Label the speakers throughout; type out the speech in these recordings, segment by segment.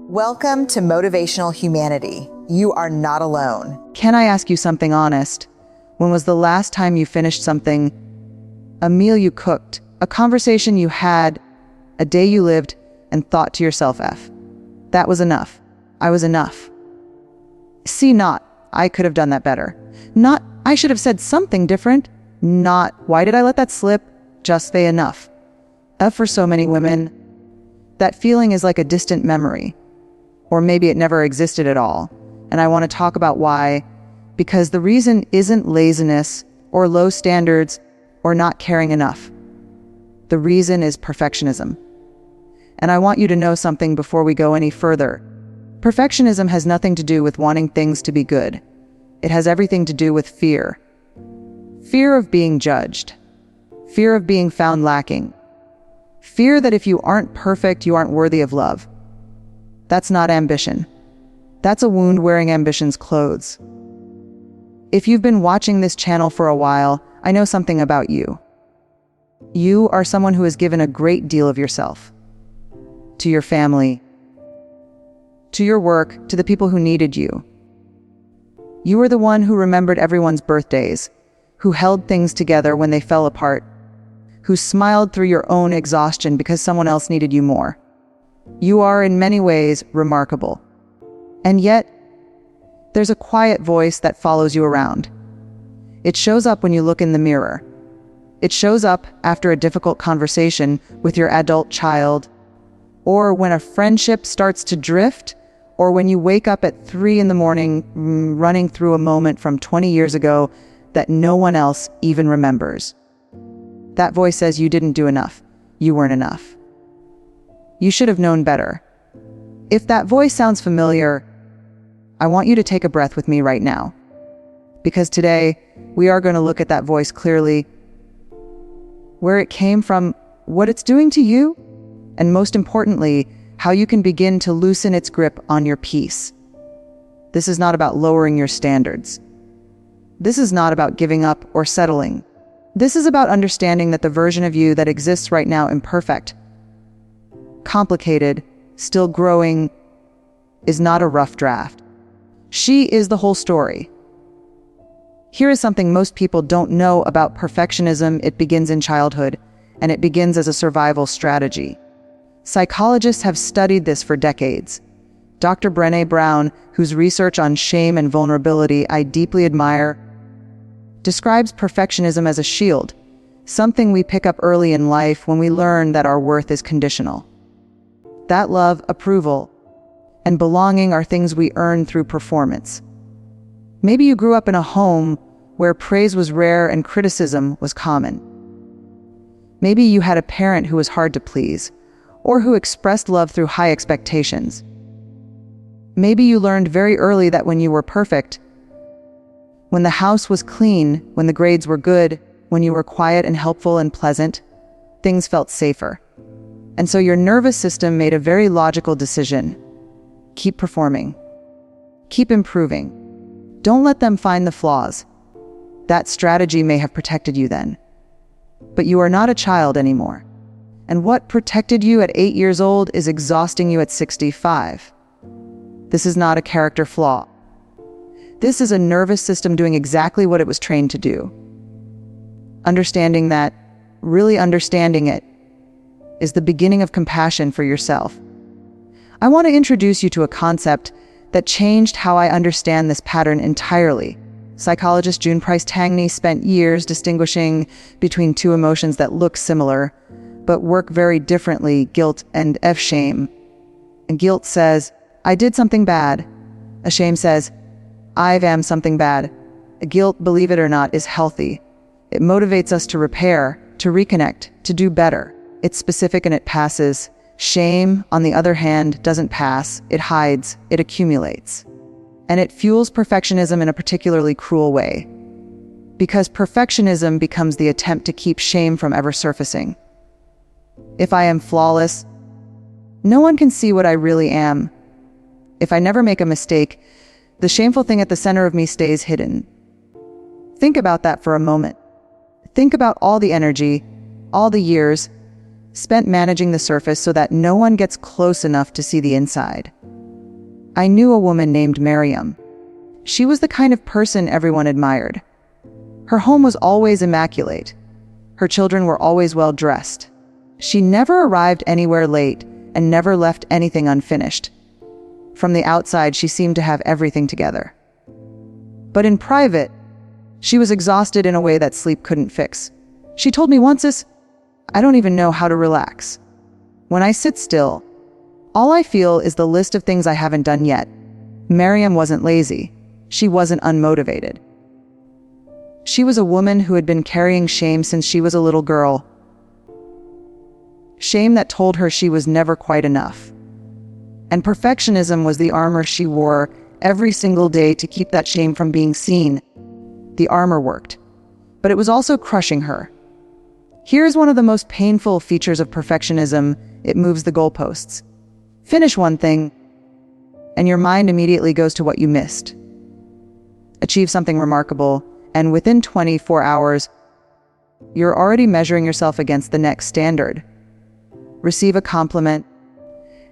Speaker 1: Welcome to Motivational Humanity. You are not alone.
Speaker 2: Can I ask you something honest? When was the last time you finished something? A meal you cooked, a conversation you had, a day you lived, and thought to yourself, that was enough. I was enough. See, not, I could have done that better. Not, I should have said something different. Not, why did I let that slip? Just say enough. For so many women, that feeling is like a distant memory. Or maybe it never existed at all. And I want to talk about why. Because the reason isn't laziness or low standards or not caring enough. The reason is perfectionism. And I want you to know something before we go any further. Perfectionism has nothing to do with wanting things to be good. It has everything to do with fear. Fear of being judged. Fear of being found lacking. Fear that if you aren't perfect, you aren't worthy of love. That's not ambition. That's a wound wearing ambition's clothes. If you've been watching this channel for a while, I know something about you. You are someone who has given a great deal of yourself. To your family, to your work, to the people who needed you. You were the one who remembered everyone's birthdays, who held things together when they fell apart, who smiled through your own exhaustion because someone else needed you more. You are in many ways remarkable. And yet, there's a quiet voice that follows you around. It shows up when you look in the mirror. It shows up after a difficult conversation with your adult child, or when a friendship starts to drift, or when you wake up at 3 a.m. running through a moment from 20 years ago that no one else even remembers. That voice says you didn't do enough. You weren't enough. You should have known better. If that voice sounds familiar, I want you to take a breath with me right now. Because today, we are going to look at that voice clearly, where it came from, what it's doing to you, and most importantly, how you can begin to loosen its grip on your peace. This is not about lowering your standards. This is not about giving up or settling. This is about understanding that the version of you that exists right now, imperfect, complicated, still growing, is not a rough draft. She is the whole story. Here is something most people don't know about perfectionism. It begins in childhood, and it begins as a survival strategy. Psychologists have studied this for decades. Dr. Brené Brown, whose research on shame and vulnerability I deeply admire, describes perfectionism as a shield, something we pick up early in life when we learn that our worth is conditional. That love, approval, and belonging are things we earn through performance. Maybe you grew up in a home where praise was rare and criticism was common. Maybe you had a parent who was hard to please, or who expressed love through high expectations. Maybe you learned very early that when you were perfect, when the house was clean, when the grades were good, when you were quiet and helpful and pleasant, things felt safer. And so your nervous system made a very logical decision. Keep performing. Keep improving. Don't let them find the flaws. That strategy may have protected you then. But you are not a child anymore. And what protected you at 8 years old is exhausting you at 65. This is not a character flaw. This is a nervous system doing exactly what it was trained to do. Understanding that, really understanding it, is the beginning of compassion for yourself. I want to introduce you to a concept that changed how I understand this pattern entirely. Psychologist June Price Tangney spent years distinguishing between two emotions that look similar, but work very differently, guilt and shame. And guilt says, I did something bad. A shame says, I am something bad. Guilt, believe it or not, is healthy. It motivates us to repair, to reconnect, to do better. It's specific and it passes. Shame, on the other hand, doesn't pass. It hides, it accumulates. And it fuels perfectionism in a particularly cruel way. Because perfectionism becomes the attempt to keep shame from ever surfacing. If I am flawless, no one can see what I really am. If I never make a mistake, the shameful thing at the center of me stays hidden. Think about that for a moment. Think about all the energy, all the years, spent managing the surface so that no one gets close enough to see the inside. I knew a woman named Miriam. She was the kind of person everyone admired. Her home was always immaculate. Her children were always well dressed. She never arrived anywhere late and never left anything unfinished. From the outside, she seemed to have everything together. But in private, she was exhausted in a way that sleep couldn't fix. She told me once, I don't even know how to relax. When I sit still, all I feel is the list of things I haven't done yet. Miriam wasn't lazy. She wasn't unmotivated. She was a woman who had been carrying shame since she was a little girl. Shame that told her she was never quite enough. And perfectionism was the armor she wore every single day to keep that shame from being seen. The armor worked, but it was also crushing her. Here's one of the most painful features of perfectionism: it moves the goalposts. Finish one thing, and your mind immediately goes to what you missed. Achieve something remarkable, and within 24 hours, you're already measuring yourself against the next standard. Receive a compliment,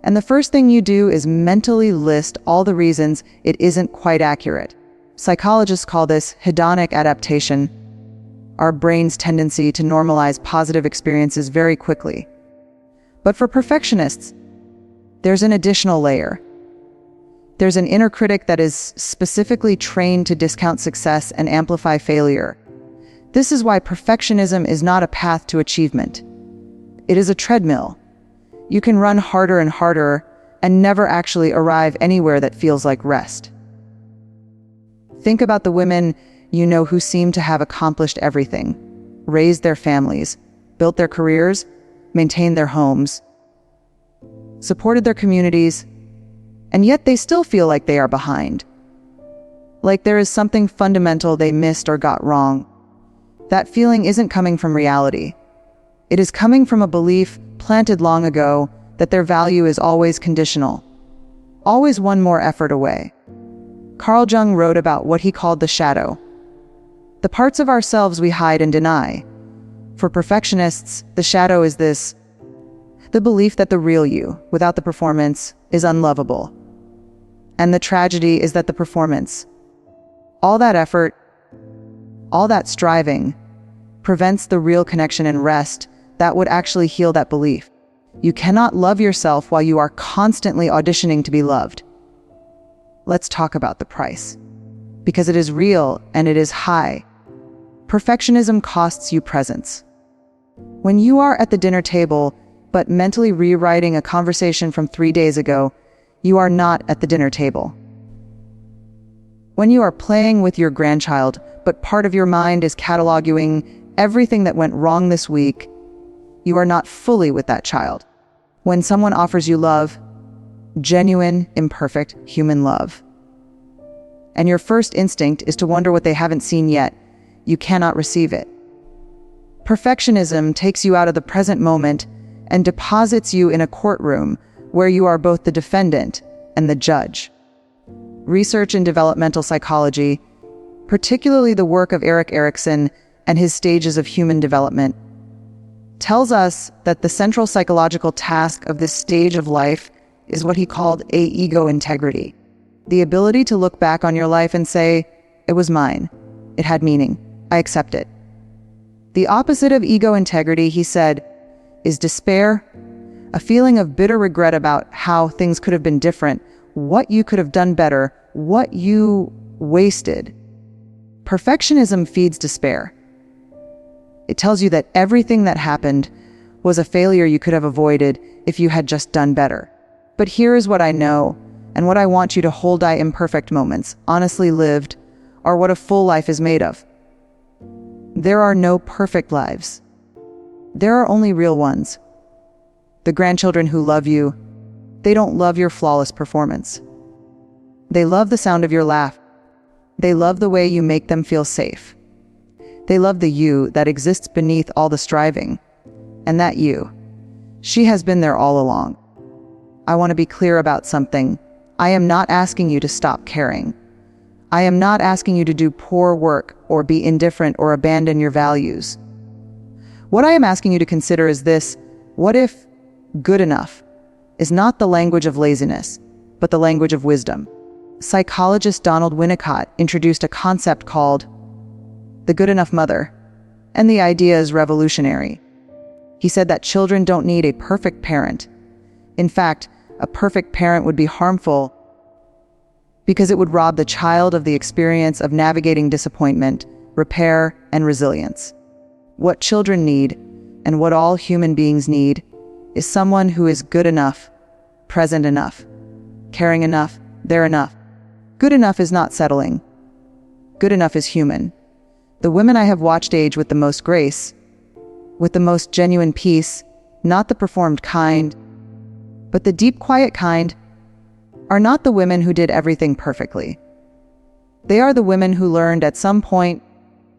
Speaker 2: and the first thing you do is mentally list all the reasons it isn't quite accurate. Psychologists call this hedonic adaptation, our brain's tendency to normalize positive experiences very quickly. But for perfectionists, there's an additional layer. There's an inner critic that is specifically trained to discount success and amplify failure. This is why perfectionism is not a path to achievement. It is a treadmill. You can run harder and harder and never actually arrive anywhere that feels like rest. Think about the women you know who seem to have accomplished everything, raised their families, built their careers, maintained their homes, supported their communities, and yet they still feel like they are behind. Like there is something fundamental they missed or got wrong. That feeling isn't coming from reality. It is coming from a belief planted long ago that their value is always conditional, always one more effort away. Carl Jung wrote about what he called the shadow, the parts of ourselves we hide and deny. For perfectionists, the shadow is the belief that the real you, without the performance, is unlovable. And the tragedy is that the performance, all that effort, all that striving, prevents the real connection and rest that would actually heal that belief. You cannot love yourself while you are constantly auditioning to be loved. Let's talk about the price, because it is real and it is high. Perfectionism costs you presence. When you are at the dinner table, but mentally rewriting a conversation from 3 days ago, you are not at the dinner table. When you are playing with your grandchild, but part of your mind is cataloging everything that went wrong this week, you are not fully with that child. When someone offers you love, genuine, imperfect, human love, and your first instinct is to wonder what they haven't seen yet, you cannot receive it. Perfectionism takes you out of the present moment and deposits you in a courtroom where you are both the defendant and the judge. Research in developmental psychology, particularly the work of Erik Erikson and his stages of human development, tells us that the central psychological task of this stage of life is what he called ego integrity, the ability to look back on your life and say, it was mine, it had meaning, I accept it. The opposite of ego integrity, he said, is despair, a feeling of bitter regret about how things could have been different, what you could have done better, what you wasted. Perfectionism feeds despair. It tells you that everything that happened was a failure you could have avoided if you had just done better. But here is what I know, and what I want you to hold: imperfect moments, honestly lived, are what a full life is made of. There are no perfect lives. There are only real ones. The grandchildren who love you, they don't love your flawless performance. They love the sound of your laugh. They love the way you make them feel safe. They love the you that exists beneath all the striving. And that you, she has been there all along. I want to be clear about something. I am not asking you to stop caring. I am not asking you to do poor work or be indifferent or abandon your values. What I am asking you to consider is this: what if good enough is not the language of laziness, but the language of wisdom. Psychologist Donald Winnicott introduced a concept called the good enough mother, and the idea is revolutionary. He said that children don't need a perfect parent. In fact, a perfect parent would be harmful because it would rob the child of the experience of navigating disappointment, repair, and resilience. What children need, and what all human beings need, is someone who is good enough, present enough, caring enough, there enough. Good enough is not settling. Good enough is human. The women I have watched age with the most grace, with the most genuine peace, not the performed kind, but the deep, quiet kind, are not the women who did everything perfectly. They are the women who learned at some point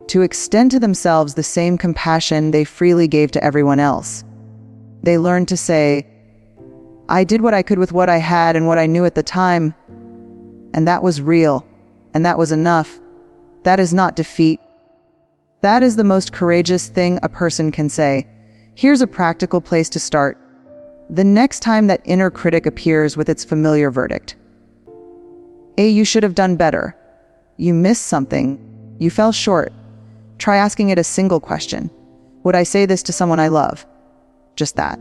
Speaker 2: to extend to themselves the same compassion they freely gave to everyone else. They learned to say, I did what I could with what I had and what I knew at the time, and that was real, and that was enough. That is not defeat. That is the most courageous thing a person can say. Here's a practical place to start. The next time that inner critic appears with its familiar verdict. You should have done better. You missed something. You fell short. Try asking it a single question. Would I say this to someone I love? Just that.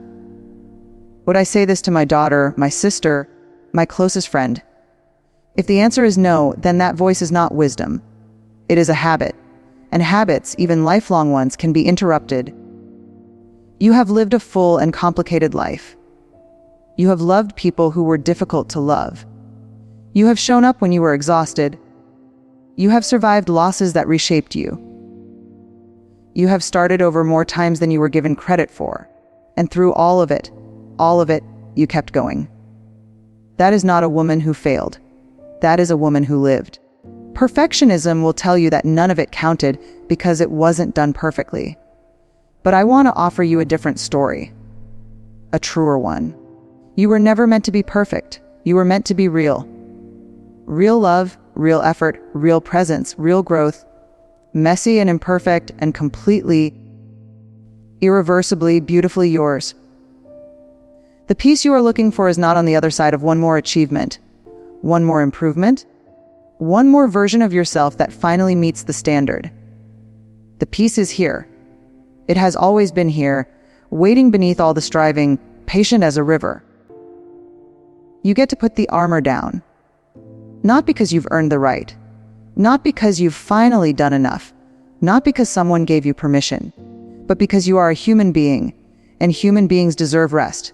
Speaker 2: Would I say this to my daughter, my sister, my closest friend? If the answer is no, then that voice is not wisdom. It is a habit. And habits, even lifelong ones, can be interrupted. You have lived a full and complicated life. You have loved people who were difficult to love. You have shown up when you were exhausted. You have survived losses that reshaped you. You have started over more times than you were given credit for. And through all of it, you kept going. That is not a woman who failed. That is a woman who lived. Perfectionism will tell you that none of it counted because it wasn't done perfectly. But I want to offer you a different story. A truer one. You were never meant to be perfect. You were meant to be real. Real love, real effort, real presence, real growth. Messy and imperfect and completely, irreversibly, beautifully yours. The peace you are looking for is not on the other side of one more achievement, one more improvement, one more version of yourself that finally meets the standard. The peace is here. It has always been here, waiting beneath all the striving, patient as a river. You get to put the armor down. Not because you've earned the right. Not because you've finally done enough. Not because someone gave you permission. But because you are a human being, and human beings deserve rest.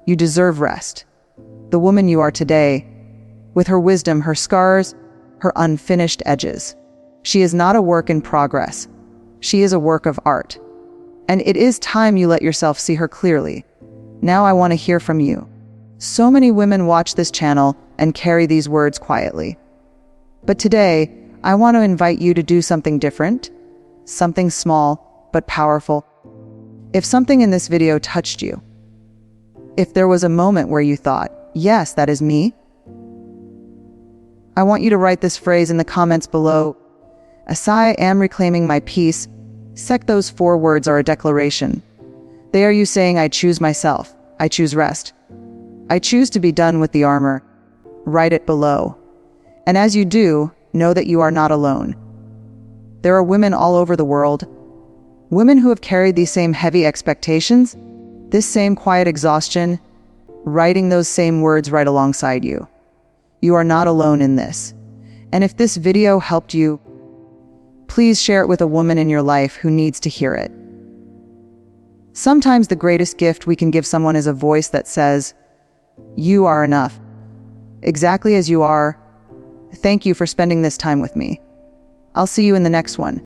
Speaker 2: You deserve rest. The woman you are today, with her wisdom, her scars, her unfinished edges. She is not a work in progress. She is a work of art. And it is time you let yourself see her clearly. Now I want to hear from you. So many women watch this channel and carry these words quietly. But today, I want to invite you to do something different, something small but powerful. If something in this video touched you, if there was a moment where you thought, yes, that is me, I want you to write this phrase in the comments below. As I am reclaiming my peace, those 4 words are a declaration. They are you saying, I choose myself. I choose rest. I choose to be done with the armor. Write it below. And as you do, know that you are not alone. There are women all over the world, women who have carried these same heavy expectations, this same quiet exhaustion, writing those same words right alongside you. You are not alone in this. And if this video helped you, please share it with a woman in your life who needs to hear it. Sometimes the greatest gift we can give someone is a voice that says, you are enough. Exactly as you are. Thank you for spending this time with me. I'll see you in the next one.